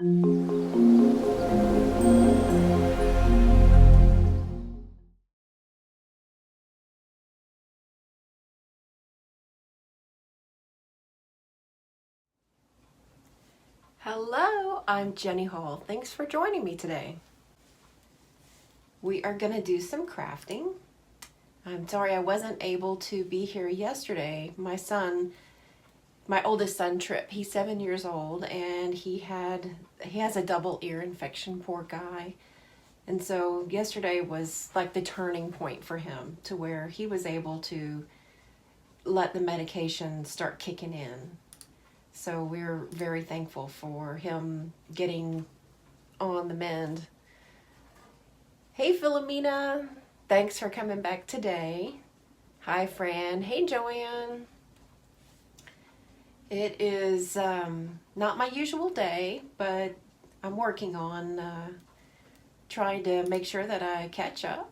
Hello, I'm Jenny Hall. Thanks for joining me today. We are going to do some crafting. I'm sorry I wasn't able to be here yesterday. My oldest son, Trip, he's 7 years old, and he has a double ear infection, poor guy. And so yesterday was like the turning point for him, to where he was able to let the medication start kicking in. So we're very thankful for him getting on the mend. Hey Philomena, thanks for coming back today. Hi Fran, hey Joanne. It is not my usual day, but I'm working on trying to make sure that I catch up.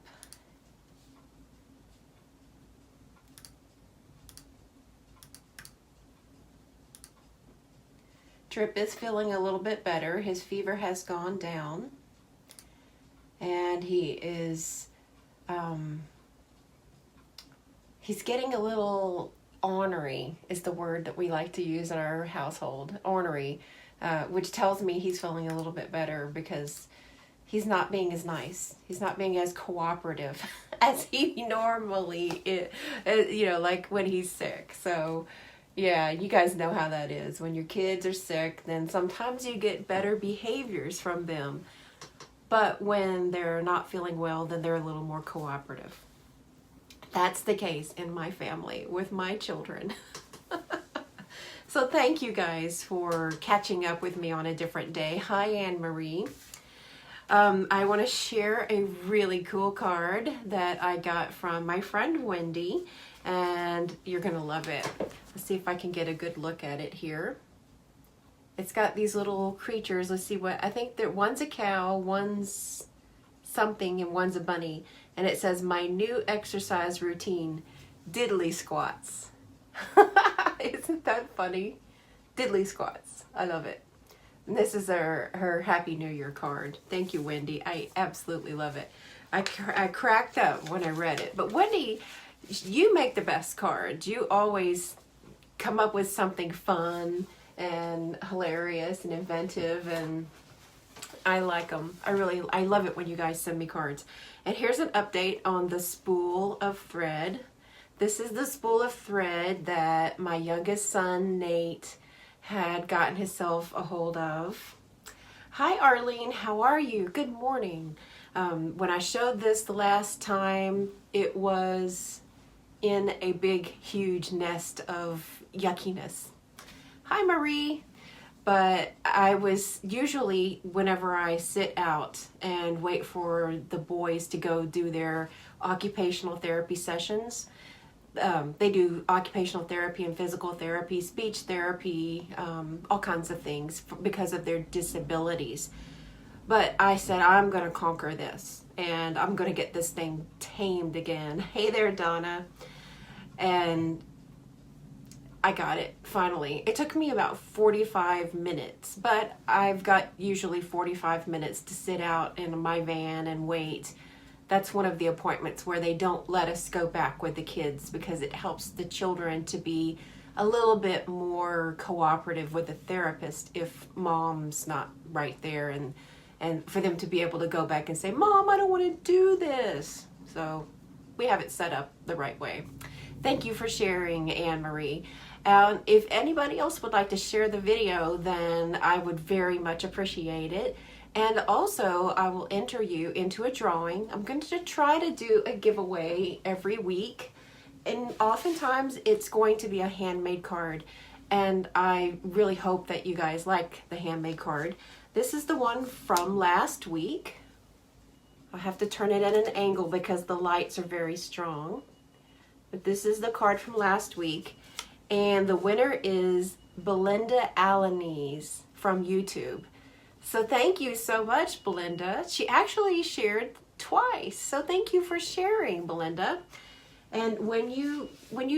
Trip is feeling a little bit better. His fever has gone down, and he is he's getting a little ornery, is the word that we like to use in our household, ornery, which tells me he's feeling a little bit better, because he's not being as nice. He's not being as cooperative as he normally is, like when he's sick. So yeah, you guys know how that is. When your kids are sick, then sometimes you get better behaviors from them. But when they're not feeling well, then they're a little more cooperative. That's the case in my family with my children. So thank you guys for catching up with me on a different day. Hi, Anne Marie. I want to share a really cool card that I got from my friend Wendy, and you're going to love it. Let's see if I can get a good look at it here. It's got these little creatures. Let's see what, I think that one's a cow, one's something, and one's a bunny. And it says, my new exercise routine, diddly squats. Isn't that funny? Diddly squats. I love it. And this is her Happy New Year card. Thank you, Wendy. I absolutely love it. I cracked up when I read it. But Wendy, you make the best cards. You always come up with something fun and hilarious and inventive, and I like them. I love it when you guys send me cards. And here's an update on the spool of thread. This is the spool of thread that my youngest son, Nate, had gotten himself a hold of. Hi Arlene, how are you? Good morning. When I showed this the last time, it was in a big, huge nest of yuckiness. Hi Marie. But I was usually, whenever I sit out and wait for the boys to go do their occupational therapy sessions, they do occupational therapy and physical therapy, speech therapy, all kinds of things because of their disabilities. But I said, I'm going to conquer this, and I'm going to get this thing tamed again. Hey there, Donna. And I got it, finally. It took me about 45 minutes, but I've got usually 45 minutes to sit out in my van and wait. That's one of the appointments where they don't let us go back with the kids, because it helps the children to be a little bit more cooperative with the therapist if mom's not right there, and for them to be able to go back and say, Mom, I don't want to do this. So we have it set up the right way. Thank you for sharing, Anne Marie. If anybody else would like to share the video, then I would very much appreciate it. And also, I will enter you into a drawing. I'm going to try to do a giveaway every week. And oftentimes, it's going to be a handmade card. And I really hope that you guys like the handmade card. This is the one from last week. I have to turn it at an angle because the lights are very strong. But this is the card from last week. And the winner is Belinda Alanis from YouTube. So thank you so much, Belinda. She actually shared twice. So thank you for sharing, Belinda. And when you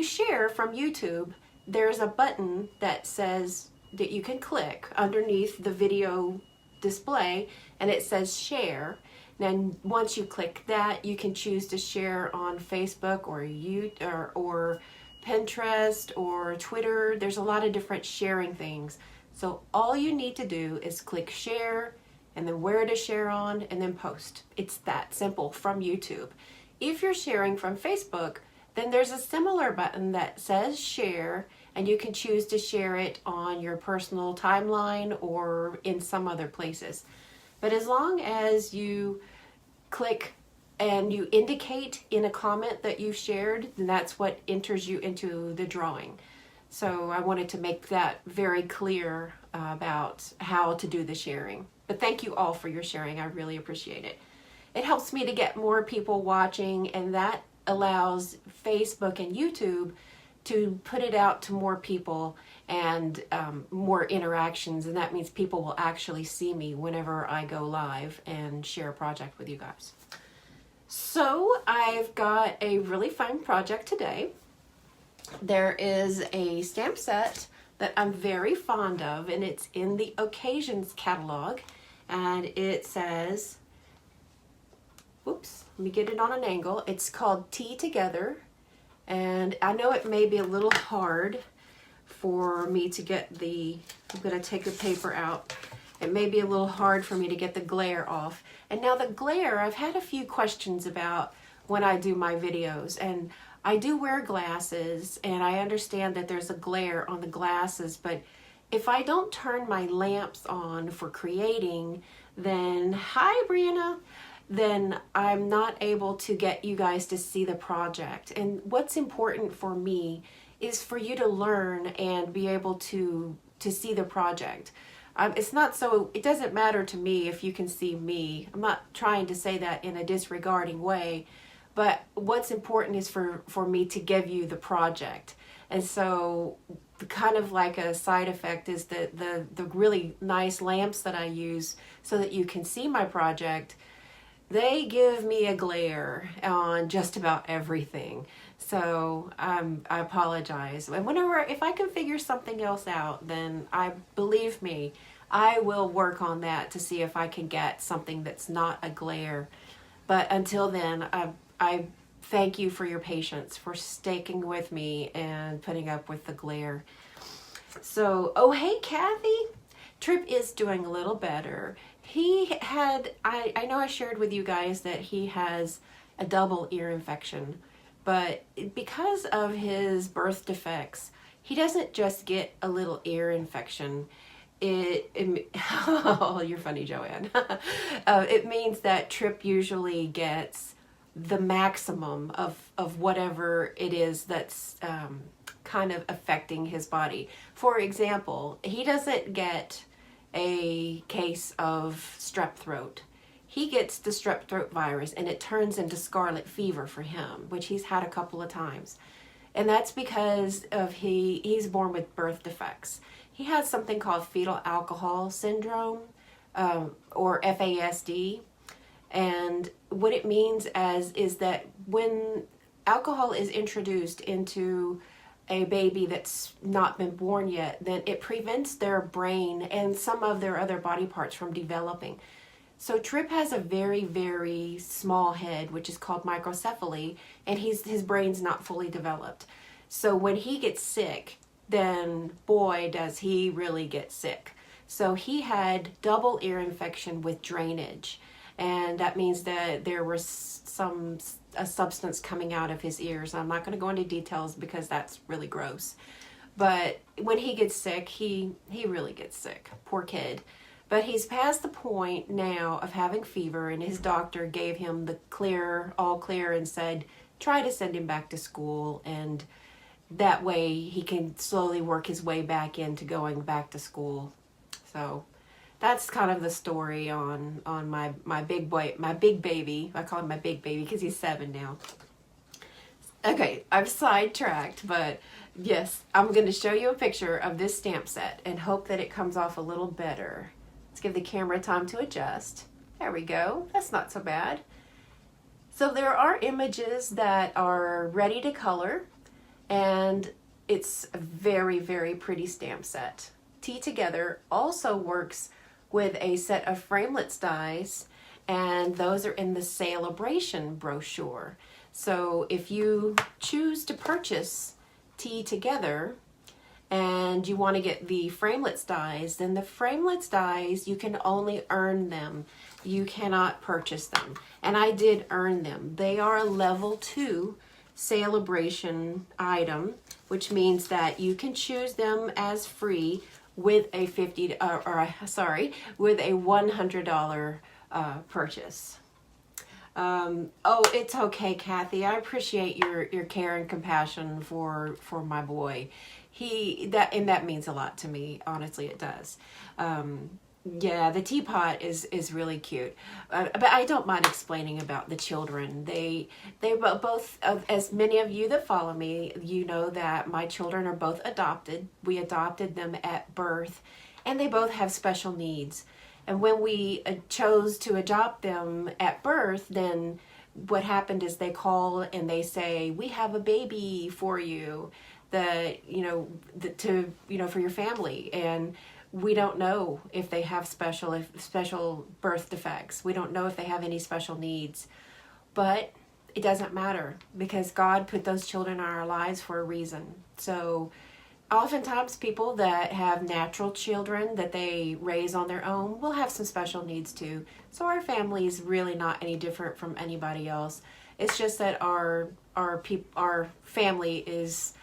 share from YouTube, there's a button that says that you can click underneath the video display, and it says share. Then once you click that, you can choose to share on Facebook or Pinterest or Twitter. There's a lot of different sharing things. So all you need to do is click share, and then where to share on, and then post. It's that simple from YouTube. If you're sharing from Facebook, then there's a similar button that says share, and you can choose to share it on your personal timeline or in some other places. But as long as you click and you indicate in a comment that you shared, then that's what enters you into the drawing. So I wanted to make that very clear about how to do the sharing. But thank you all for your sharing. I really appreciate it. It helps me to get more people watching, and that allows Facebook and YouTube to put it out to more people and more interactions, and that means people will actually see me whenever I go live and share a project with you guys. So I've got a really fun project today. There is a stamp set that I'm very fond of, and it's in the Occasions catalog, and it says, whoops, let me get it on an angle. It's called Tea Together, and I know it may be a little hard for me to get I'm going to take the paper out. It may be a little hard for me to get the glare off. And now the glare, I've had a few questions about when I do my videos, and I do wear glasses, and I understand that there's a glare on the glasses, but if I don't turn my lamps on for creating, then, hi Brianna, then I'm not able to get you guys to see the project. And what's important for me is for you to learn and be able to see the project. It doesn't matter to me if you can see me. I'm not trying to say that in a disregarding way, but what's important is for me to give you the project. And so kind of like a side effect is that the really nice lamps that I use so that you can see my project, they give me a glare on just about everything. So I apologize. And if I can figure something else out, then believe me, I will work on that to see if I can get something that's not a glare. But until then, I thank you for your patience, for sticking with me and putting up with the glare. So, oh hey Kathy, Trip is doing a little better. I know I shared with you guys that he has a double ear infection, but because of his birth defects, he doesn't just get a little ear infection. Oh, you're funny, Joanne. It means that Trip usually gets the maximum of whatever it is that's kind of affecting his body. For example, he doesn't get a case of strep throat. He gets the strep throat virus and it turns into scarlet fever for him, which he's had a couple of times. And that's because he's born with birth defects. He has something called fetal alcohol syndrome, or FASD. And what it means is that when alcohol is introduced into a baby that's not been born yet, then it prevents their brain and some of their other body parts from developing. So Trip has a very, very small head, which is called microcephaly, and his brain's not fully developed. So when he gets sick, then boy, does he really get sick. So he had double ear infection with drainage. And that means that there was a substance coming out of his ears. I'm not going to go into details because that's really gross. But when he gets sick, he really gets sick. Poor kid. But he's past the point now of having fever, and his doctor gave him the all clear, and said, try to send him back to school, and that way he can slowly work his way back into going back to school. So that's kind of the story on my big boy, my big baby. I call him my big baby because he's 7 now. Okay, I've sidetracked, but yes, I'm going to show you a picture of this stamp set and hope that it comes off a little better. Let's give the camera time to adjust. There we go. That's not so bad. So there are images that are ready to color, and it's a very, very pretty stamp set. Tea Together also works with a set of Framelits dies, and those are in the Salc-A-Bration brochure. So if you choose to purchase Tea Together and you want to get the Framelits dies, then the Framelits dies, you can only earn them. You cannot purchase them. And I did earn them. They are a level 2 Salc-A-Bration item, which means that you can choose them as free with a with a $100 purchase. Oh, it's okay, Kathy. I appreciate your care and compassion for my boy. That means a lot to me. Honestly, it does. Yeah, the teapot is really cute, but I don't mind explaining about the children. They both, as many of you that follow me, you know that my children are both adopted. We adopted them at birth, and they both have special needs. And when we chose to adopt them at birth, then what happened is they call and they say, "We have a baby for you, for your family," and we don't know if they have special birth defects. We don't know if they have any special needs, but it doesn't matter because God put those children in our lives for a reason. So oftentimes people that have natural children that they raise on their own will have some special needs too. So our family is really not any different from anybody else. It's just that our family is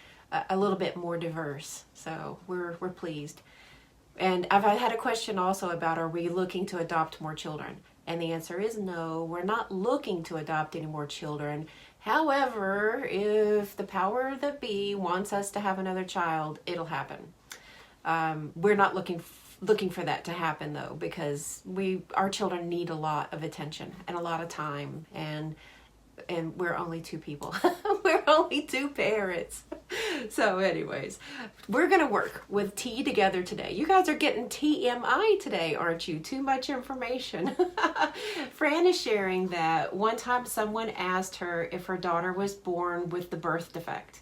a little bit more diverse. So we're pleased. And I've had a question also about, are we looking to adopt more children? And the answer is no, we're not looking to adopt any more children. However, if the power that be wants us to have another child, it'll happen. We're not looking for that to happen though, because our children need a lot of attention and a lot of time, and we're only 2 people. We're only 2 parents. So anyways, we're going to work with Tea Together today. You guys are getting TMI today, aren't you? Too much information. Fran is sharing that one time someone asked her if her daughter was born with the birth defect.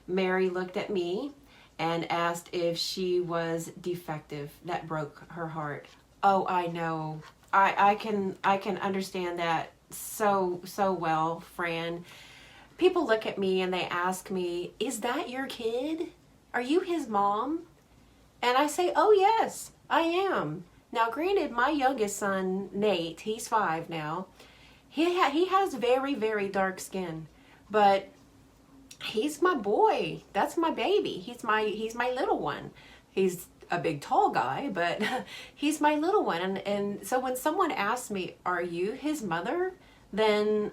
Mary looked at me and asked if she was defective. That broke her heart. Oh, I know. I can understand that so well, Fran. People look at me and they ask me, "Is that your kid? Are you his mom?" And I say, "Oh yes, I am." Now granted, my youngest son, Nate, he's 5 now. He has very, very dark skin, but he's my boy. That's my baby. He's my little one. He's a big tall guy, but he's my little one. And so when someone asks me, "Are you his mother?" then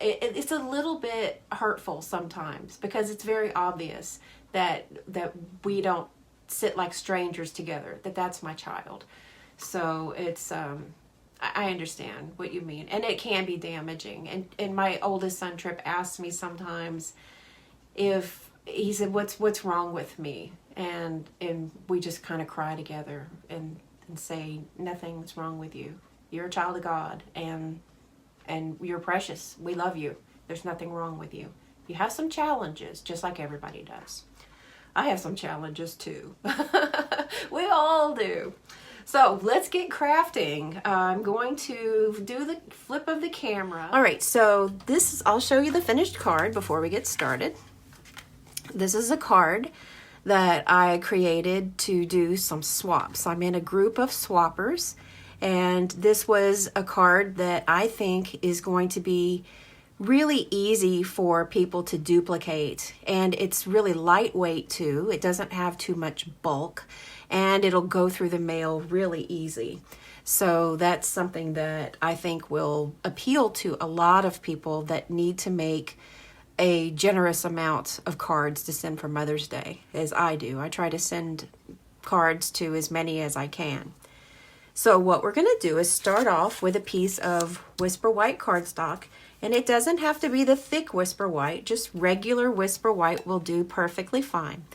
it's a little bit hurtful sometimes, because it's very obvious that we don't sit like strangers together, that's my child. So it's I understand what you mean, and it can be damaging. And my oldest son, Trip, asks me sometimes if he said, what's wrong with me? And we just kind of cry together and say, "Nothing's wrong with you. You're a child of God, and you're precious. We love you. There's nothing wrong with you. You have some challenges, just like everybody does." I have some challenges too. We all do. So let's get crafting. I'm going to do the flip of the camera. All right, so I'll show you the finished card before we get started. This is a card that I created to do some swaps. I'm in a group of swappers, and this was a card that I think is going to be really easy for people to duplicate, and it's really lightweight too. It doesn't have too much bulk, and it'll go through the mail really easy. So that's something that I think will appeal to a lot of people that need to make a generous amount of cards to send for Mother's Day, as I do. I try to send cards to as many as I can. So what we're going to do is start off with a piece of Whisper White cardstock, and it doesn't have to be the thick Whisper White, just regular Whisper White will do perfectly fine.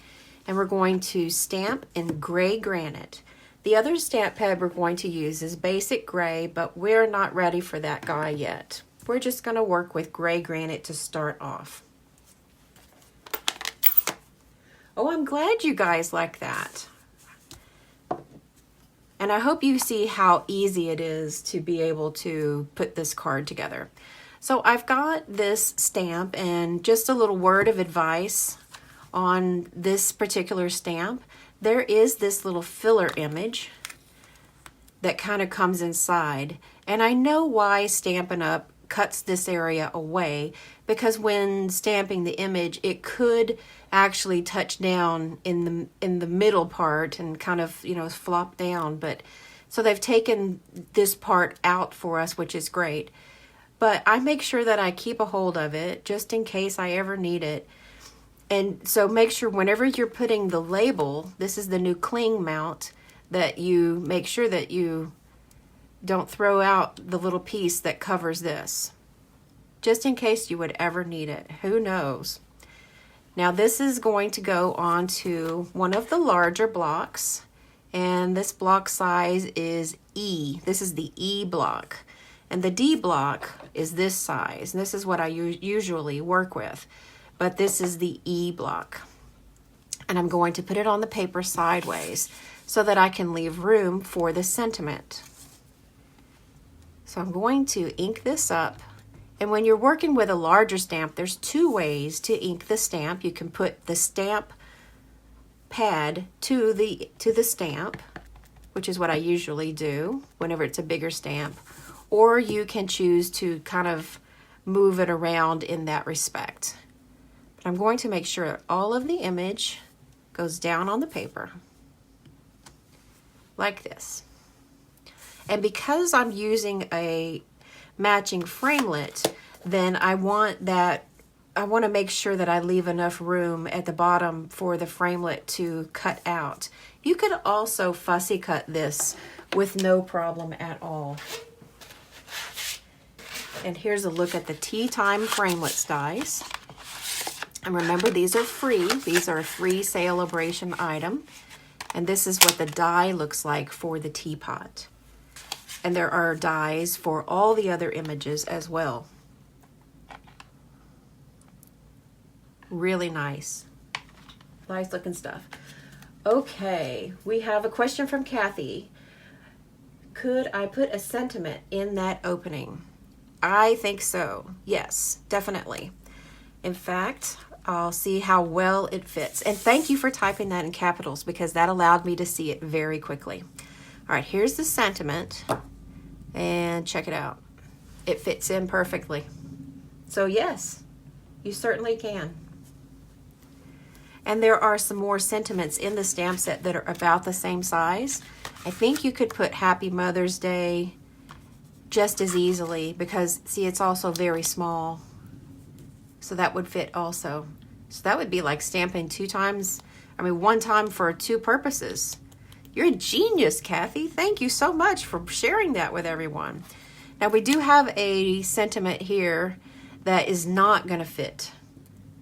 And we're going to stamp in Gray Granite. The other stamp pad we're going to use is Basic Gray, but we're not ready for that guy yet. We're just going to work with Gray Granite to start off. Oh, I'm glad you guys like that. And I hope you see how easy it is to be able to put this card together. So I've got this stamp, and just a little word of advice on this particular stamp. There is this little filler image that kind of comes inside. And I know why Stampin' Up! Cuts this area away, because when stamping the image, it could actually touch down in the middle part and kind of, you know, flop down. But so they've taken this part out for us, which is great. But I make sure that I keep a hold of it just in case I ever need it. And so make sure whenever you're putting the label, this is the new cling mount, that you make sure that you don't throw out the little piece that covers this, just in case you would ever need it. Who knows? Now this is going to go onto one of the larger blocks, and this block size is E. This is the E block, and the D block is this size, and this is what I usually work with, but this is the E block. And I'm going to put it on the paper sideways so that I can leave room for the sentiment. So I'm going to ink this up. And when you're working with a larger stamp, there's two ways to ink the stamp. You can put the stamp pad to the stamp, which is what I usually do whenever it's a bigger stamp, or you can choose to kind of move it around in that respect. But I'm going to make sure all of the image goes down on the paper like this. And because I'm using a matching framelit, then I want to make sure that I leave enough room at the bottom for the framelit to cut out. You could also fussy cut this with no problem at all. And here's a look at the Time Framelits dies. And remember, these are free. These are a free Salc-A-Bration item. And this is what the die looks like for the teapot. And there are dies for all the other images as well. Really nice. Nice looking stuff. Okay, we have a question from Kathy. Could I put a sentiment in that opening? I think so. Yes, definitely. In fact, I'll see how well it fits. And thank you for typing that in capitals, because that allowed me to see it very quickly. All right, here's the sentiment. And check it out. It fits in perfectly. So yes, you certainly can. And there are some more sentiments in the stamp set that are about the same size. I think you could put Happy Mother's Day just as easily, because see, it's also very small. So that would fit also. So that would be like stamping one time for two purposes. You're a genius, Kathy. Thank you so much for sharing that with everyone. Now we do have a sentiment here that is not going to fit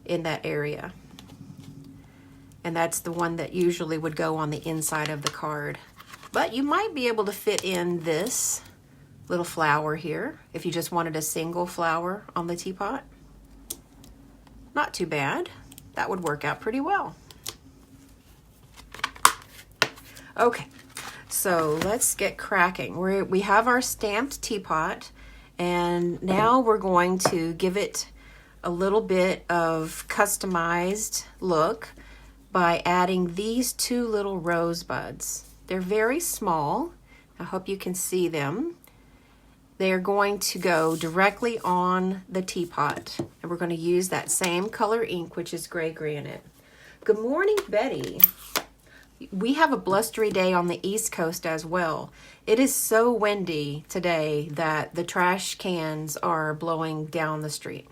in that area. And that's the one that usually would go on the inside of the card. But you might be able to fit in this little flower here if you just wanted a single flower on the teapot. Not too bad. That would work out pretty well. Okay, so let's get cracking. We have our stamped teapot, and now we're going to give it a little bit of customized look by adding these two little rosebuds. They're very small. I hope you can see them. They're going to go directly on the teapot, and we're going to use that same color ink, which is Gray Granite. Good morning, Betty. We have a blustery day on the East Coast as well. It is so windy today that the trash cans are blowing down the street.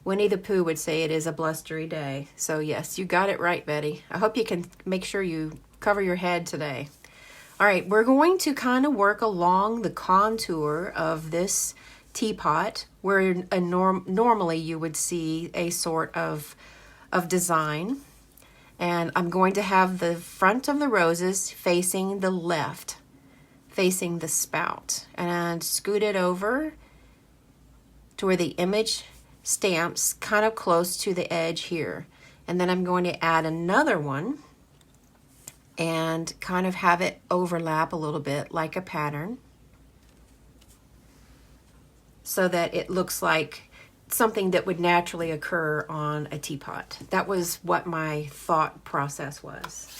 Winnie the Pooh would say it is a blustery day. So yes, you got it right, Betty. I hope you can make sure you cover your head today. All right, we're going to kind of work along the contour of this teapot where normally you would see a sort of design. And I'm going to have the front of the roses facing the left, facing the spout, and scoot it over to where the image stamps kind of close to the edge here. And then I'm going to add another one and kind of have it overlap a little bit like a pattern so that it looks like something that would naturally occur on a teapot. That was what my thought process was.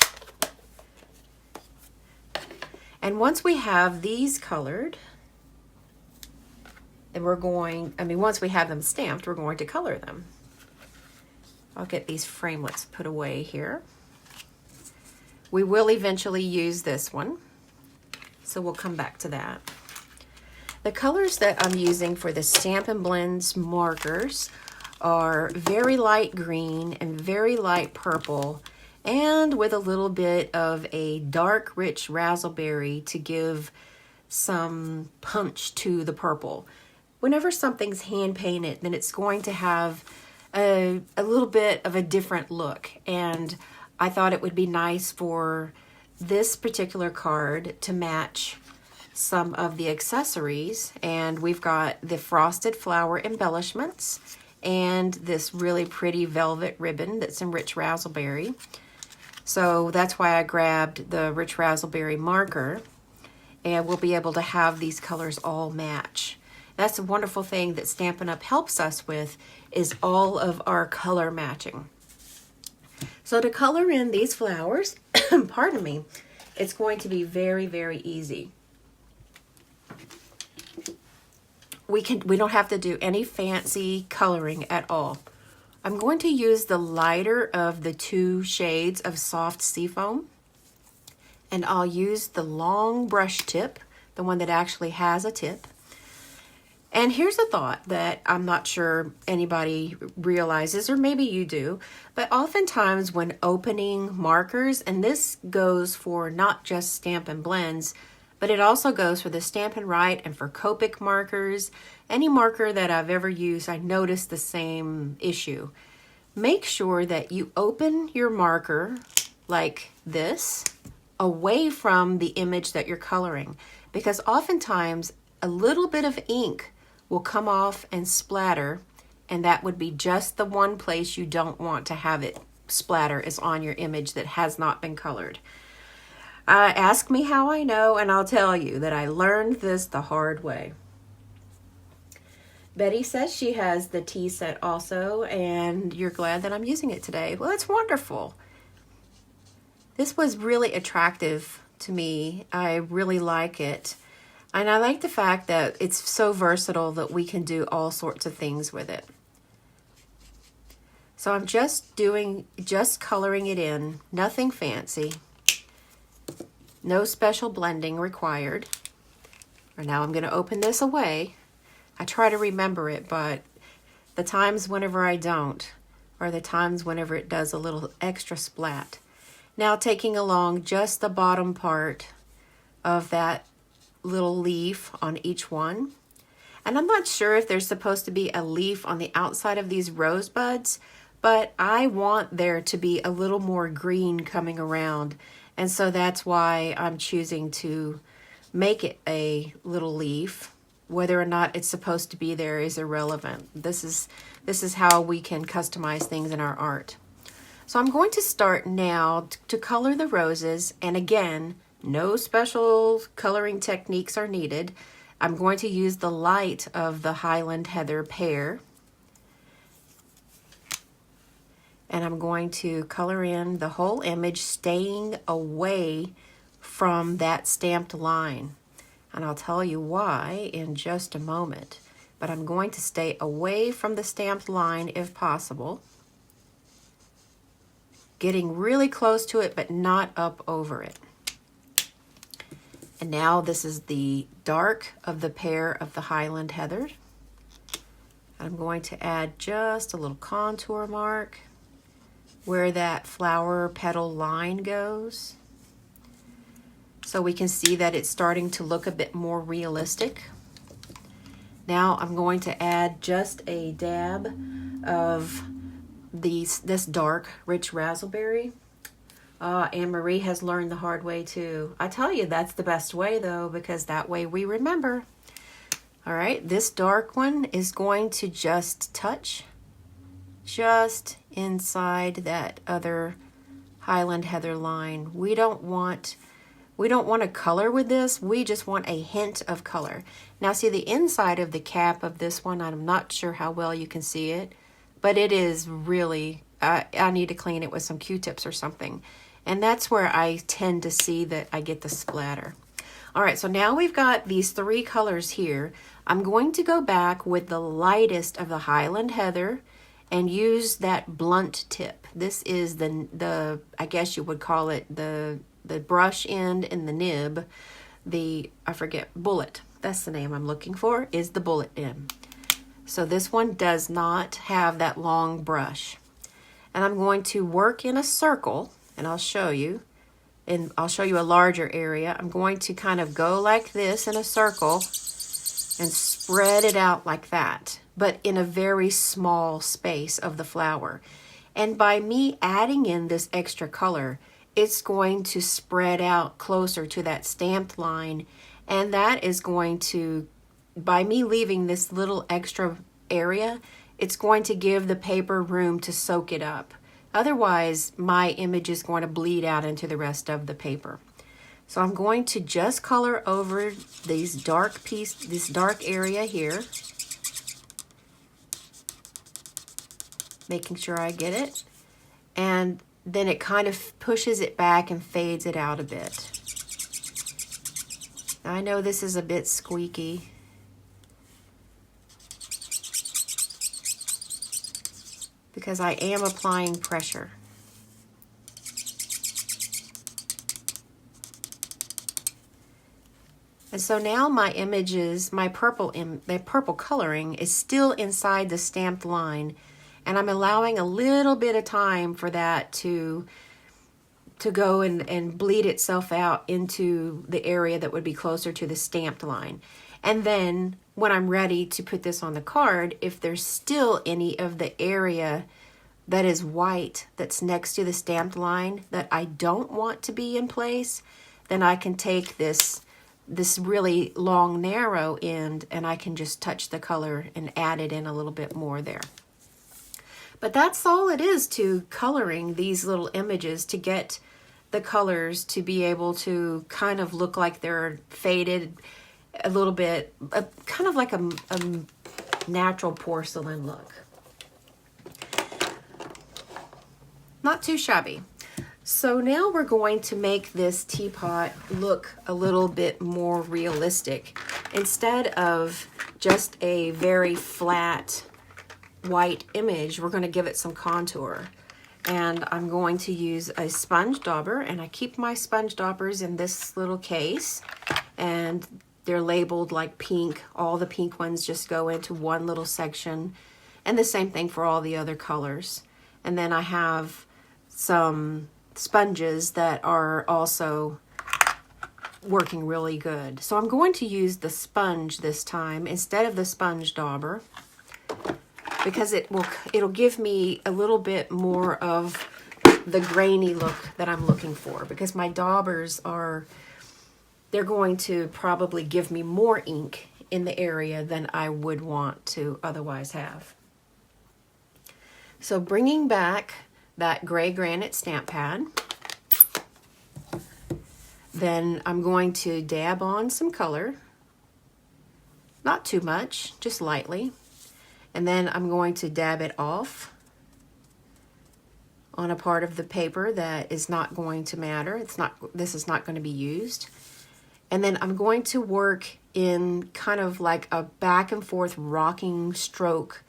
And once we have these colored, then we're going, once we have them stamped, we're going to color them. I'll get these framelits put away here. We will eventually use this one, so we'll come back to that. The colors that I'm using for the Stampin' Blends markers are very light green and very light purple, and with a little bit of a dark, rich razzleberry to give some punch to the purple. Whenever something's hand painted, then it's going to have a little bit of a different look, and I thought it would be nice for this particular card to match some of the accessories. And we've got the frosted flower embellishments and this really pretty velvet ribbon that's in rich razzleberry. So that's why I grabbed the rich razzleberry marker, and we'll be able to have these colors all match. That's a wonderful thing that Stampin' Up! Helps us with, is all of our color matching. So to color in these flowers, pardon me, it's going to be very, very easy. We don't have to do any fancy coloring at all. I'm going to use the lighter of the two shades of soft seafoam, and I'll use the long brush tip, the one that actually has a tip. And here's a thought that I'm not sure anybody realizes, or maybe you do, but oftentimes when opening markers, and this goes for not just Stampin' Blends, but it also goes for the Stampin' Write and for Copic markers. Any marker that I've ever used, I noticed the same issue. Make sure that you open your marker like this, away from the image that you're coloring, because oftentimes a little bit of ink will come off and splatter, and that would be just the one place you don't want to have it splatter, is on your image that has not been colored. Ask me how I know, and I'll tell you that I learned this the hard way. Betty says she has the tea set also, and you're glad that I'm using it today. Well, that's wonderful. This was really attractive to me. I really like it. And I like the fact that it's so versatile that we can do all sorts of things with it. So I'm just coloring it in, nothing fancy. No special blending required. And now I'm going to open this away. I try to remember it, but the times whenever I don't, are the times whenever it does a little extra splat. Now taking along just the bottom part of that little leaf on each one. And I'm not sure if there's supposed to be a leaf on the outside of these rosebuds, but I want there to be a little more green coming around. And so that's why I'm choosing to make it a little leaf. Whether or not it's supposed to be there is irrelevant. This is how we can customize things in our art. So I'm going to start now to color the roses, and again, no special coloring techniques are needed. I'm going to use the light of the Highland Heather pear, and I'm going to color in the whole image, staying away from that stamped line. And I'll tell you why in just a moment. But I'm going to stay away from the stamped line if possible. Getting really close to it, but not up over it. And now this is the dark of the pear of the Highland Heather. I'm going to add just a little contour mark where that flower petal line goes, so we can see that it's starting to look a bit more realistic. Now I'm going to add just a dab of this dark, rich razzleberry. Anne-Marie has learned the hard way too. I tell you, that's the best way though, because that way we remember. All right, this dark one is going to just touch just inside that other Highland Heather line. We don't want to color with this. We just want a hint of color. Now see the inside of the cap of this one, I'm not sure how well you can see it, but it is really, I need to clean it with some Q-tips or something. And that's where I tend to see that I get the splatter. All right, so now we've got these 3 colors here. I'm going to go back with the lightest of the Highland Heather and use that blunt tip. This is the I guess you would call it the brush end and the nib. I forget, bullet. That's the name I'm looking for, is the bullet nib. So this one does not have that long brush. And I'm going to work in a circle, and I'll show you. And I'll show you a larger area. I'm going to kind of go like this in a circle and spread it out like that, but in a very small space of the flower. And by me adding in this extra color, it's going to spread out closer to that stamped line, and that is going to, by me leaving this little extra area, it's going to give the paper room to soak it up. Otherwise, my image is going to bleed out into the rest of the paper. So I'm going to just color over this dark area here, making sure I get it, and then it kind of pushes it back and fades it out a bit. I know this is a bit squeaky. Because I am applying pressure. And so now my images, the purple coloring is still inside the stamped line, and I'm allowing a little bit of time for that to go and bleed itself out into the area that would be closer to the stamped line. And then when I'm ready to put this on the card, if there's still any of the area that is white that's next to the stamped line that I don't want to be in place, then I can take this really long narrow end and I can just touch the color and add it in a little bit more there. But that's all it is to coloring these little images, to get the colors to be able to kind of look like they're faded a little bit, kind of like a natural porcelain look. Not too shabby. So now we're going to make this teapot look a little bit more realistic. Instead of just a very flat white image, we're going to give it some contour. And I'm going to use a sponge dauber, and I keep my sponge daubers in this little case, and they're labeled like pink. All the pink ones just go into one little section, and the same thing for all the other colors. And then I have some sponges that are also working really good. So I'm going to use the sponge this time instead of the sponge dauber, because it'll give me a little bit more of the grainy look that I'm looking for, because my daubers they're going to probably give me more ink in the area than I would want to otherwise have. So bringing back that Gray Granite stamp pad, then I'm going to dab on some color, not too much, just lightly. And then I'm going to dab it off on a part of the paper that is not going to matter. This is not going to be used. And then I'm going to work in kind of like a back and forth rocking stroke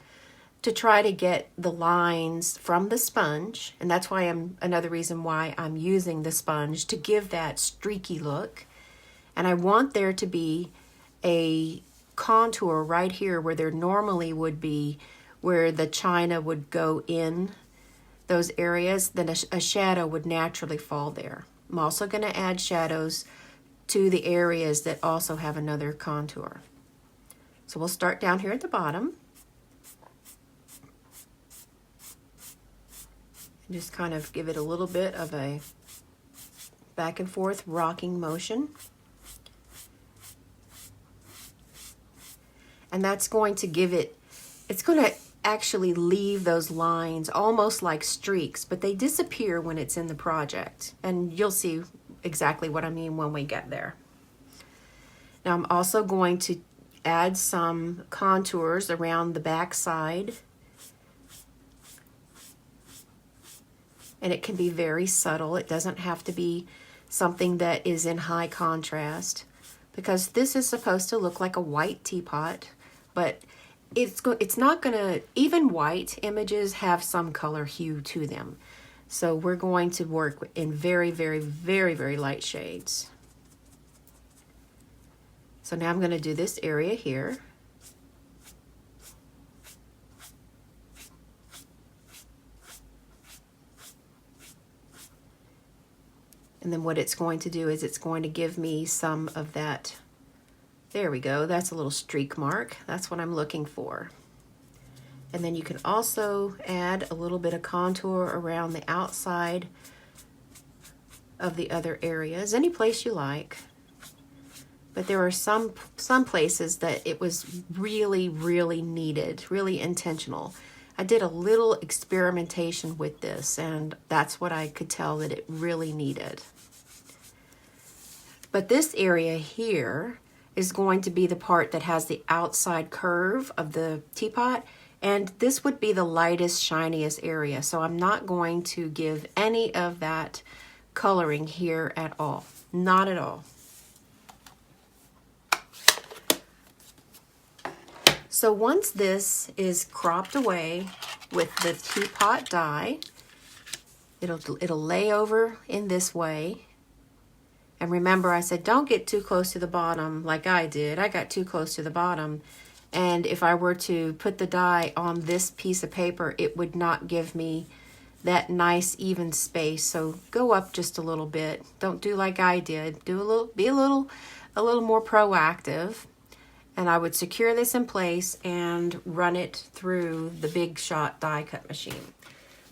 to try to get the lines from the sponge. And that's why another reason why I'm using the sponge, to give that streaky look. And I want there to be a contour right here where there normally would be, where the china would go in those areas, then a shadow would naturally fall there. I'm also going to add shadows to the areas that also have another contour. So we'll start down here at the bottom and just kind of give it a little bit of a back and forth rocking motion. And that's going to give it, it's going to actually leave those lines almost like streaks, but they disappear when it's in the project. And you'll see exactly what I mean when we get there. Now I'm also going to add some contours around the back side. And it can be very subtle. It doesn't have to be something that is in high contrast, because this is supposed to look like a white teapot, but it's not gonna, even white images have some color hue to them. So we're going to work in very, very, very, very light shades. So now I'm gonna do this area here. And then what it's going to do is it's going to give me some of that, there we go, that's a little streak mark. That's what I'm looking for. And then you can also add a little bit of contour around the outside of the other areas, any place you like. But there are some places that it was really, really needed, really intentional. I did a little experimentation with this, and that's what I could tell that it really needed. But this area here is going to be the part that has the outside curve of the teapot, and this would be the lightest, shiniest area. So I'm not going to give any of that coloring here at all. Not at all. So once this is cropped away with the teapot die, it'll lay over in this way. And remember, I said don't get too close to the bottom like I did. I got too close to the bottom. And if I were to put the die on this piece of paper, it would not give me that nice even space. So go up just a little bit. Don't do like I did. Be a little more proactive. And I would secure this in place and run it through the Big Shot die cut machine.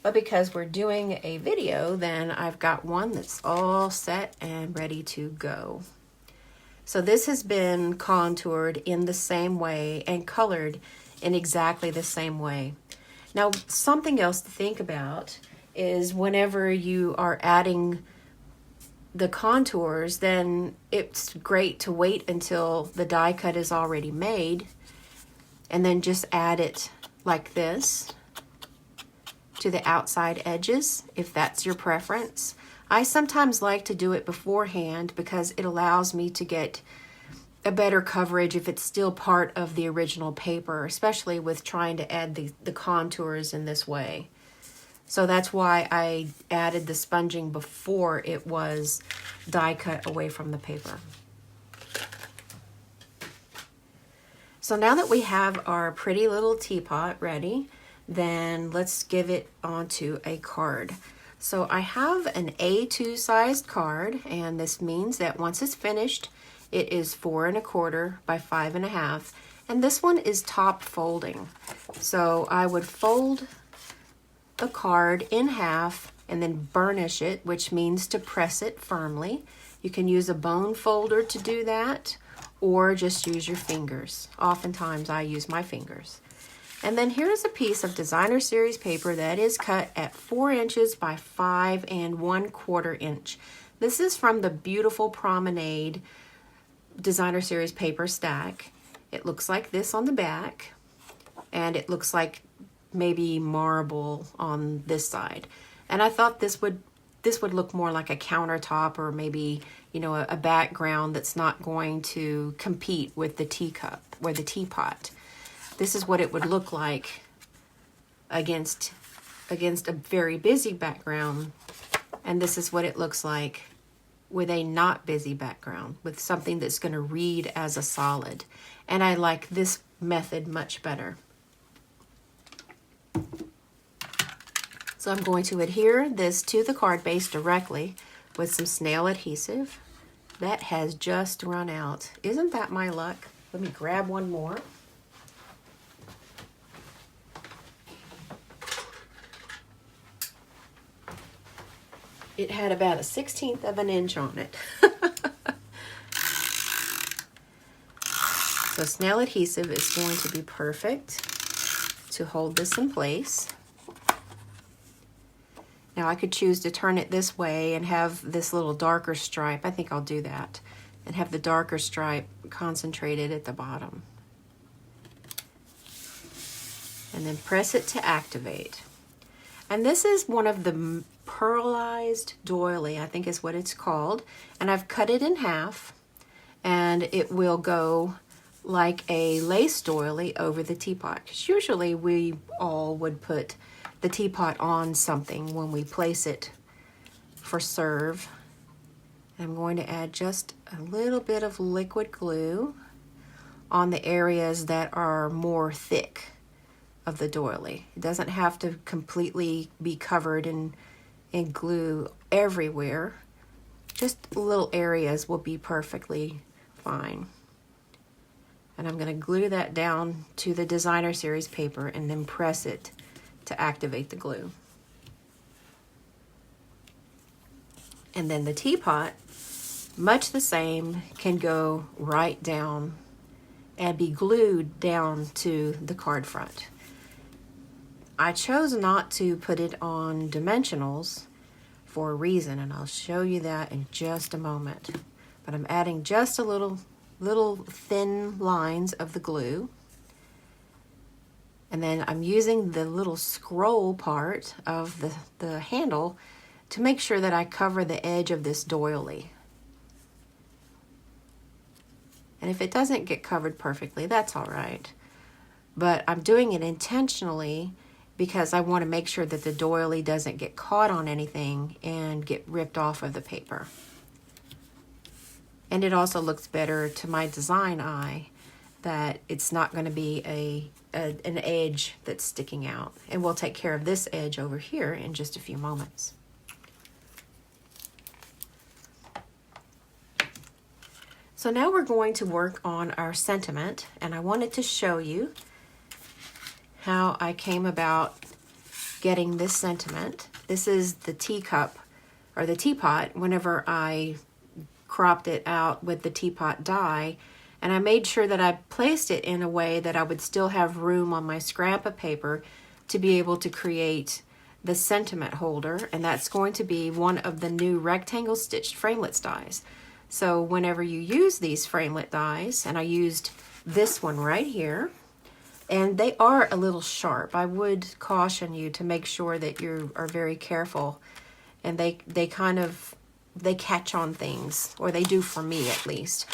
But because we're doing a video, then I've got one that's all set and ready to go. So this has been contoured in the same way and colored in exactly the same way. Now, something else to think about is whenever you are adding the contours, then it's great to wait until the die cut is already made and then just add it like this to the outside edges, if that's your preference. I sometimes like to do it beforehand because it allows me to get a better coverage if it's still part of the original paper, especially with trying to add the contours in this way. So that's why I added the sponging before it was die cut away from the paper. So now that we have our pretty little teapot ready, then let's give it onto a card. So I have an A2 sized card, and this means that once it's finished, it is 4 1/4 by 5 1/2, and this one is top folding. So I would fold the card in half and then burnish it, which means to press it firmly. You can use a bone folder to do that, or just use your fingers. Oftentimes I use my fingers. And then here's a piece of designer series paper that is cut at 4 inches by 5 1/4 inch. This is from the beautiful Promenade designer series paper stack. It looks like this on the back, and it looks like maybe marble on this side. And I thought this would look more like a countertop, or maybe, you know, a background that's not going to compete with the teacup or the teapot. This is what it would look like against a very busy background, and this is what it looks like with a not busy background, with something that's going to read as a solid. And I like this method much better. So I'm going to adhere this to the card base directly with some snail adhesive. That has just run out. Isn't that my luck? Let me grab one more. It had about a 1/16 of an inch on it. So snail adhesive is going to be perfect. to hold this in place. Now I could choose to turn it this way and have this little darker stripe. I think I'll do that and have the darker stripe concentrated at the bottom. And then press it to activate. And this is one of the Pearlized Doilie, I think is what it's called. And I've cut it in half, and it will go like a lace doily over the teapot. Because usually we all would put the teapot on something when we place it for serve. I'm going to add just a little bit of liquid glue on the areas that are more thick of the doily. It doesn't have to completely be covered in glue everywhere. Just little areas will be perfectly fine. And I'm going to glue that down to the designer series paper and then press it to activate the glue. And then the teapot, much the same, can go right down and be glued down to the card front. I chose not to put it on dimensionals for a reason, and I'll show you that in just a moment. But I'm adding just a little thin lines of the glue. And then I'm using the little scroll part of the handle to make sure that I cover the edge of this doily. And if it doesn't get covered perfectly, that's all right. But I'm doing it intentionally because I want to make sure that the doily doesn't get caught on anything and get ripped off of the paper. And it also looks better to my design eye that it's not going to be an edge that's sticking out. And we'll take care of this edge over here in just a few moments. So now we're going to work on our sentiment, and I wanted to show you how I came about getting this sentiment. This is the teacup, or the teapot, whenever I cropped it out with the teapot die, and I made sure that I placed it in a way that I would still have room on my scrap of paper to be able to create the sentiment holder, and that's going to be one of the new rectangle stitched framelits dies. So whenever you use these framelit dies, and I used this one right here, and they are a little sharp. I would caution you to make sure that you are very careful, and they catch on things, or they do for me at least.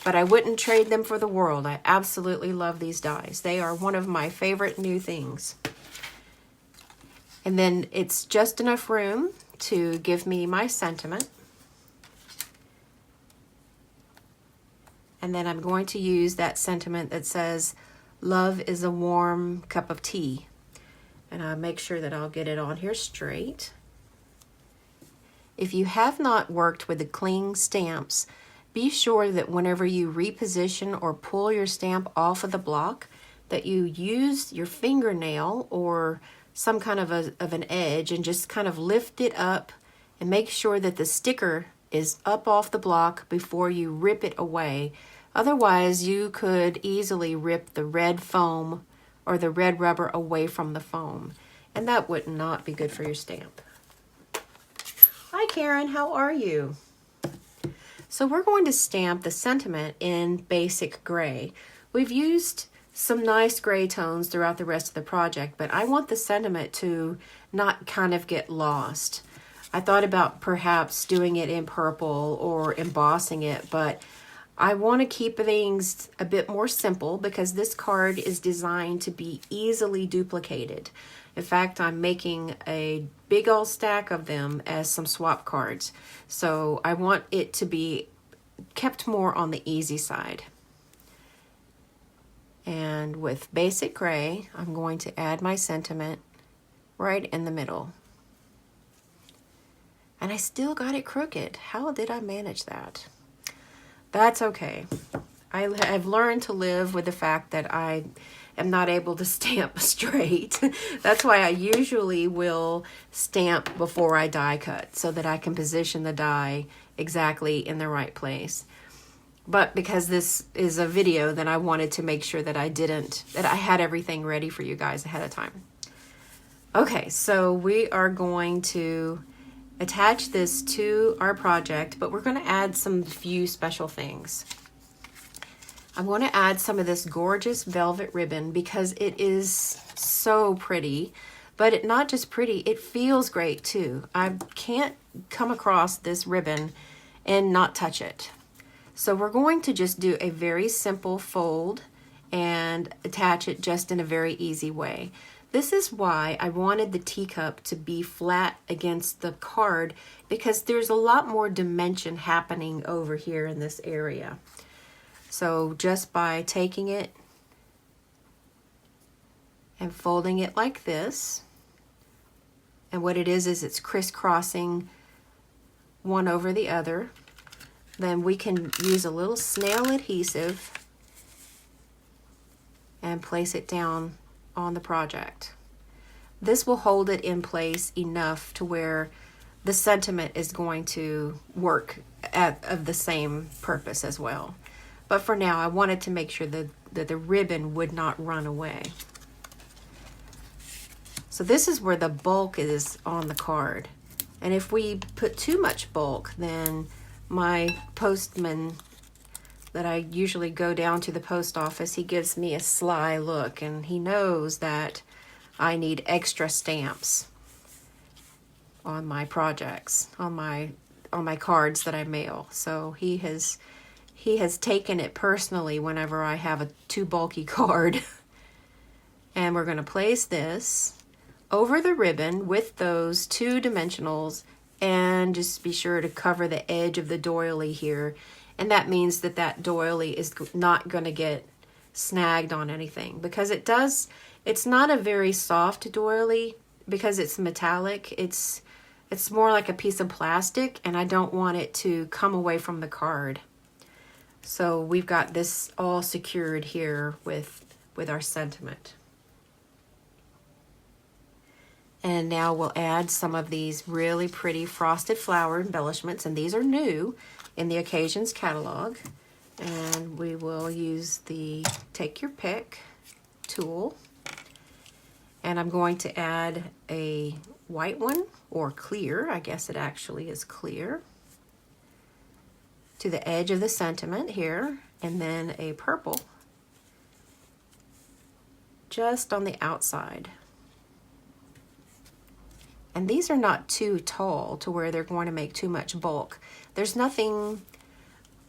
But I wouldn't trade them for the world. I absolutely love these dies. They are one of my favorite new things. And then it's just enough room to give me my sentiment. And then I'm going to use that sentiment that says, "Love is a warm cup of tea." And I'll make sure that I'll get it on here straight. If you have not worked with the cling stamps, be sure that whenever you reposition or pull your stamp off of the block, that you use your fingernail or some kind of an edge and just kind of lift it up and make sure that the sticker is up off the block before you rip it away. Otherwise, you could easily rip the red foam or the red rubber away from the foam, and that would not be good for your stamp. Hi Karen, how are you? So we're going to stamp the sentiment in basic gray. We've used some nice gray tones throughout the rest of the project, but I want the sentiment to not kind of get lost. I thought about perhaps doing it in purple or embossing it, but I want to keep things a bit more simple because this card is designed to be easily duplicated. In fact, I'm making a big old stack of them as some swap cards. So I want it to be kept more on the easy side. And with basic gray, I'm going to add my sentiment right in the middle. And I still got it crooked. How did I manage that? That's okay. I've learned to live with the fact that I am not able to stamp straight. That's why I usually will stamp before I die cut so that I can position the die exactly in the right place. But because this is a video, then I wanted to make sure that I had everything ready for you guys ahead of time. Okay, so we are going to attach this to our project, but we're going to add some few special things. I'm going to add some of this gorgeous velvet ribbon because it is so pretty, but it not just pretty, it feels great too. I can't come across this ribbon and not touch it. So we're going to just do a very simple fold and attach it just in a very easy way. This is why I wanted the teacup to be flat against the card, because there's a lot more dimension happening over here in this area. So just by taking it and folding it like this, and what it is it's crisscrossing one over the other, then we can use a little snail adhesive and place it down on the project. This will hold it in place enough to where the sentiment is going to work of the same purpose as well. But for now, I wanted to make sure that the ribbon would not run away. So this is where the bulk is on the card. And if we put too much bulk, then my postman that I usually go down to the post office, he gives me a sly look, and he knows that I need extra stamps on my projects, on my cards that I mail. So he has taken it personally whenever I have a too bulky card. And we're going to place this over the ribbon with those 2 dimensionals, and just be sure to cover the edge of the doily here. And that means that that doily is not going to get snagged on anything, because it's not a very soft doily because it's metallic. It's more like a piece of plastic, and I don't want it to come away from the card. So we've got this all secured here with our sentiment. And now we'll add some of these really pretty frosted flower embellishments, and these are new in the Occasions catalog. And we will use the Take Your Pick tool. And I'm going to add a white one, or clear, I guess it actually is clear, to the edge of the sentiment here, and then a purple just on the outside. And these are not too tall to where they're going to make too much bulk. There's nothing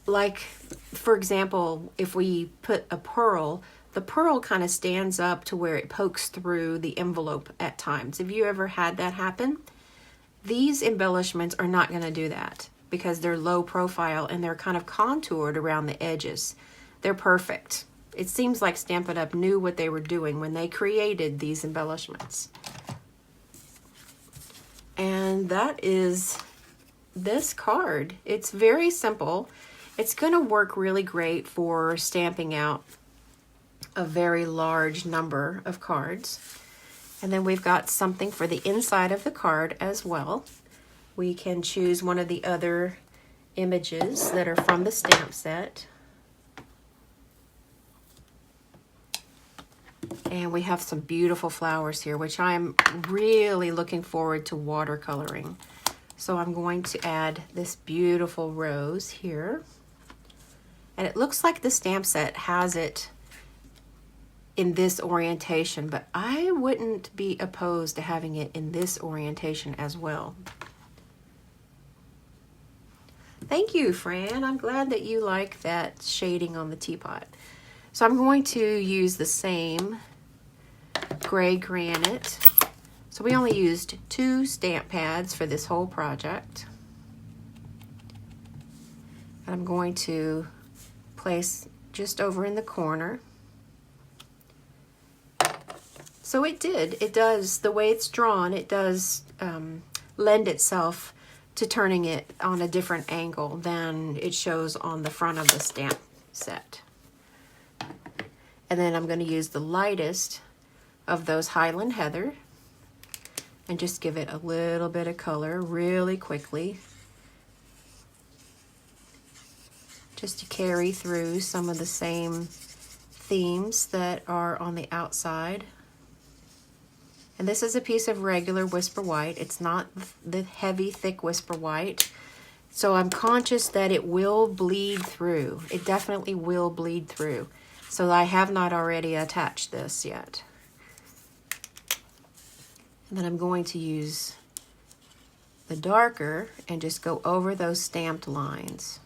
like, for example, if we put a pearl, the pearl kind of stands up to where it pokes through the envelope at times. Have you ever had that happen? These embellishments are not going to do that because they're low profile and they're kind of contoured around the edges. They're perfect. It seems like Stampin' Up! Knew what they were doing when they created these embellishments. And that is this card. It's very simple. It's going to work really great for stamping out a very large number of cards. And then we've got something for the inside of the card as well. We can choose one of the other images that are from the stamp set. And we have some beautiful flowers here, which I'm really looking forward to watercoloring. So I'm going to add this beautiful rose here. And it looks like the stamp set has it in this orientation, but I wouldn't be opposed to having it in this orientation as well. Thank you, Fran. I'm glad that you like that shading on the teapot. So I'm going to use the same Gray Granite. So we only used 2 stamp pads for this whole project. And I'm going to place just over in the corner. So it does, the way it's drawn, it does lend itself to turning it on a different angle than it shows on the front of the stamp set. And then I'm going to use the lightest of those Highland Heather and just give it a little bit of color really quickly. just to carry through some of the same themes that are on the outside. And this is a piece of regular Whisper White. It's not the heavy, thick Whisper White. So I'm conscious that it will bleed through. It definitely will bleed through. So I have not already attached this yet. And then I'm going to use the darker and just go over those stamped lines.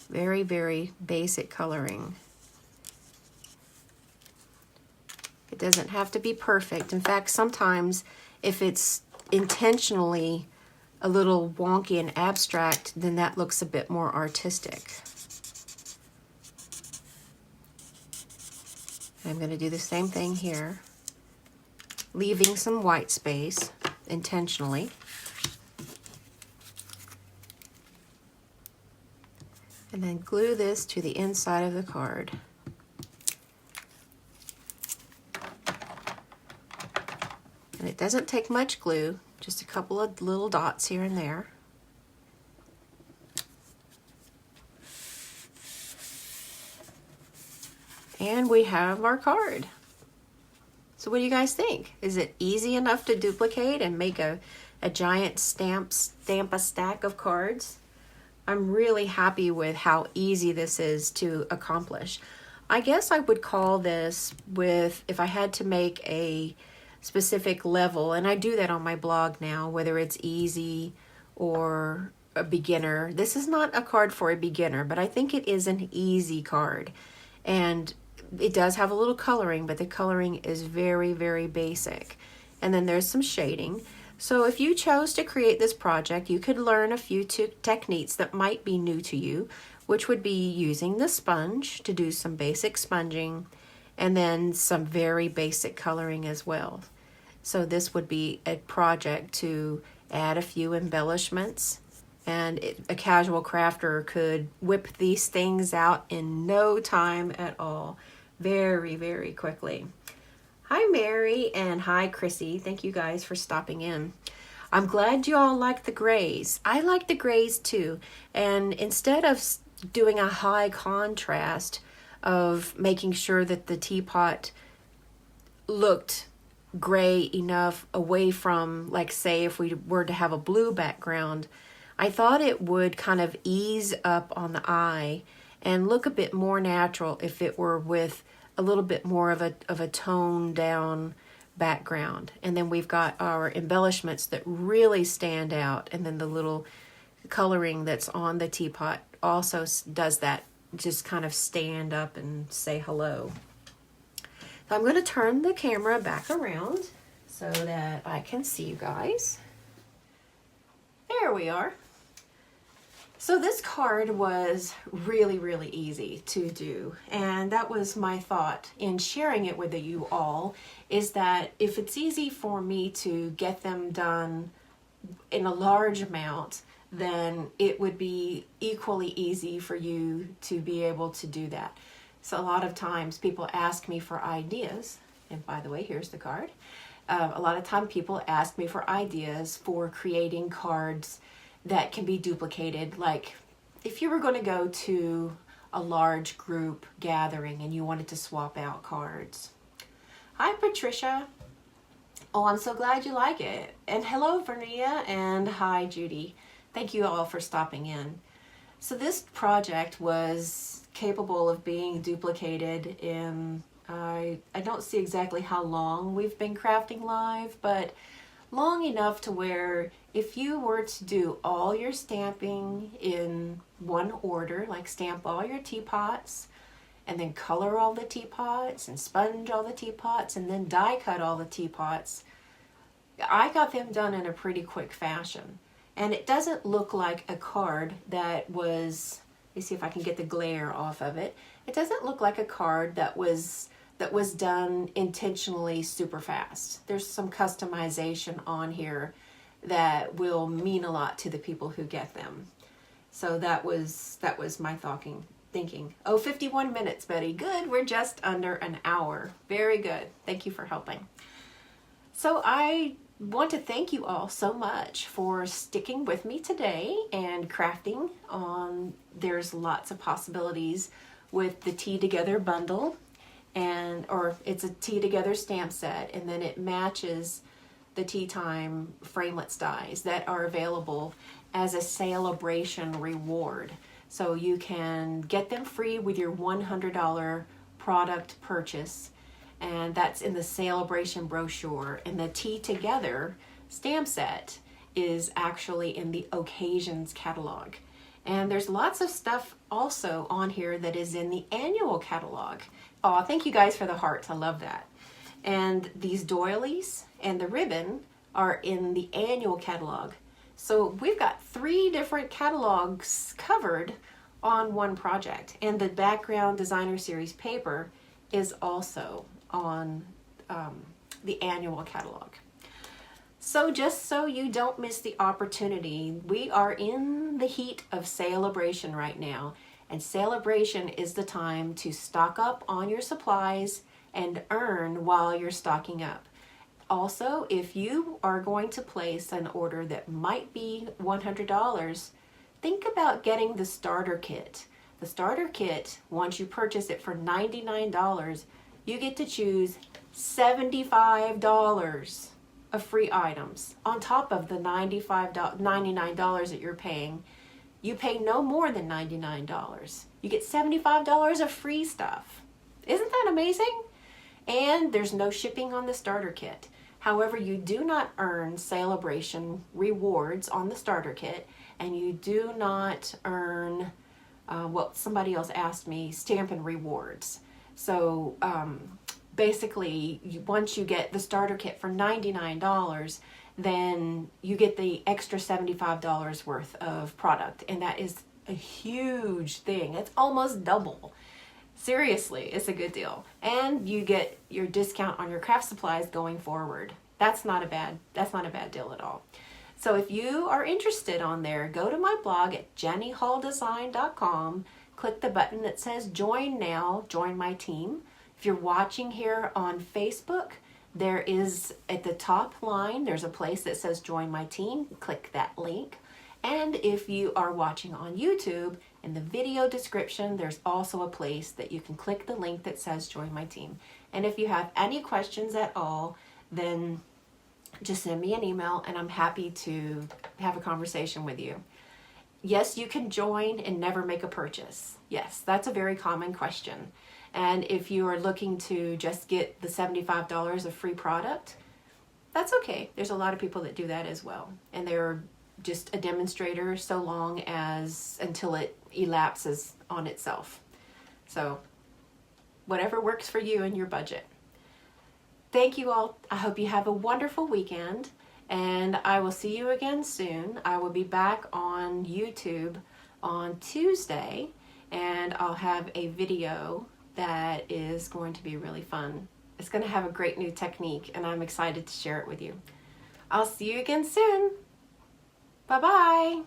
Very, very basic coloring. It doesn't have to be perfect. In fact, sometimes if it's intentionally a little wonky and abstract, then that looks a bit more artistic. I'm going to do the same thing here, leaving some white space intentionally. And then glue this to the inside of the card. And it doesn't take much glue, just a couple of little dots here and there. And we have our card. So what do you guys think? Is it easy enough to duplicate and make a giant stamp a stack of cards? I'm really happy with how easy this is to accomplish. I guess I would call this, if I had to make a specific level, and I do that on my blog now, whether it's easy or a beginner. This is not a card for a beginner, but I think it is an easy card. And it does have a little coloring, but the coloring is very, very basic. And then there's some shading. So if you chose to create this project, you could learn a few techniques that might be new to you, which would be using the sponge to do some basic sponging, and then some very basic coloring as well. So this would be a project to add a few embellishments, and a casual crafter could whip these things out in no time at all, very, very quickly. Hi Mary, and hi Chrissy. Thank you guys for stopping in. I'm glad you all like the grays. I like the grays too. And instead of doing a high contrast of making sure that the teapot looked gray enough away from, like, say if we were to have a blue background, I thought it would kind of ease up on the eye and look a bit more natural if it were with a little bit more of a toned down background. And then we've got our embellishments that really stand out, and then the little coloring that's on the teapot also does that, just kind of stand up and say hello. So I'm going to turn the camera back around so that I can see you guys. There we are. So this card was really, really easy to do, and that was my thought in sharing it with you all, is that if it's easy for me to get them done in a large amount, then it would be equally easy for you to be able to do that. So a lot of times people ask me for ideas, and by the way, here's the card. A lot of time people ask me for ideas for creating cards that can be duplicated. Like if you were going to go to a large group gathering and you wanted to swap out cards. Hi Patricia. Oh, I'm so glad you like it. And hello Vernia, and hi Judy. Thank you all for stopping in. So this project was capable of being duplicated in, I don't see exactly how long we've been crafting live, but long enough to where if you were to do all your stamping in one order, like stamp all your teapots, and then color all the teapots, and sponge all the teapots, and then die cut all the teapots, I got them done in a pretty quick fashion. And it doesn't look like a card that was, let me see if I can get the glare off of it. It doesn't look like a card that was done intentionally super fast. There's some customization on here that will mean a lot to the people who get them. So that was my thinking. Oh, 51 minutes, Betty. Good, we're just under an hour. Very good. Thank you for helping. So I want to thank you all so much for sticking with me today and crafting on. There's lots of possibilities with the Tea Together bundle, or it's a Tea Together stamp set, and then it matches the Time Framelits dies that are available as a Salc-A-Bration reward. So you can get them free with your $100 product purchase, and that's in the Salc-A-Bration brochure. And the Tea Together stamp set is actually in the Occasions catalog. And there's lots of stuff also on here that is in the annual catalog. Oh, thank you guys for the hearts. I love that. And these doilies and the ribbon are in the annual catalog. So we've got 3 different catalogs covered on one project. And the background designer series paper is also on the annual catalog. So just so you don't miss the opportunity, we are in the heat of Salc-A-Bration right now. And Salc-A-Bration is the time to stock up on your supplies and earn while you're stocking up. Also, if you are going to place an order that might be $100, think about getting the starter kit. The starter kit, once you purchase it for $99, you get to choose $75 of free items. On top of the $99 that you're paying, you pay no more than $99. You get $75 of free stuff. Isn't that amazing? And there's no shipping on the starter kit. However, you do not earn Salc-A-Bration rewards on the starter kit, and you do not earn what somebody else asked me, Stampin' Rewards. So basically, once you get the starter kit for $99, then you get the extra $75 worth of product, and that is a huge thing. It's almost double. Seriously, it's a good deal. And you get your discount on your craft supplies going forward. That's not a bad deal at all. So if you are interested on there, go to my blog at jennyhalldesign.com, click the button that says join now, join my team. If you're watching here on Facebook, there is at the top line, there's a place that says join my team. Click that link. And if you are watching on YouTube, in the video description, there's also a place that you can click the link that says join my team. And if you have any questions at all, then just send me an email and I'm happy to have a conversation with you. Yes, you can join and never make a purchase. Yes, that's a very common question. And if you are looking to just get the $75 of free product, that's okay. There's a lot of people that do that as well. And they're just a demonstrator so long as until it elapses on itself. So whatever works for you and your budget. Thank you all. I hope you have a wonderful weekend, and I will see you again soon. I will be back on YouTube on Tuesday, and I'll have a video that is going to be really fun. It's going to have a great new technique, and I'm excited to share it with you. I'll see you again soon. Bye-bye.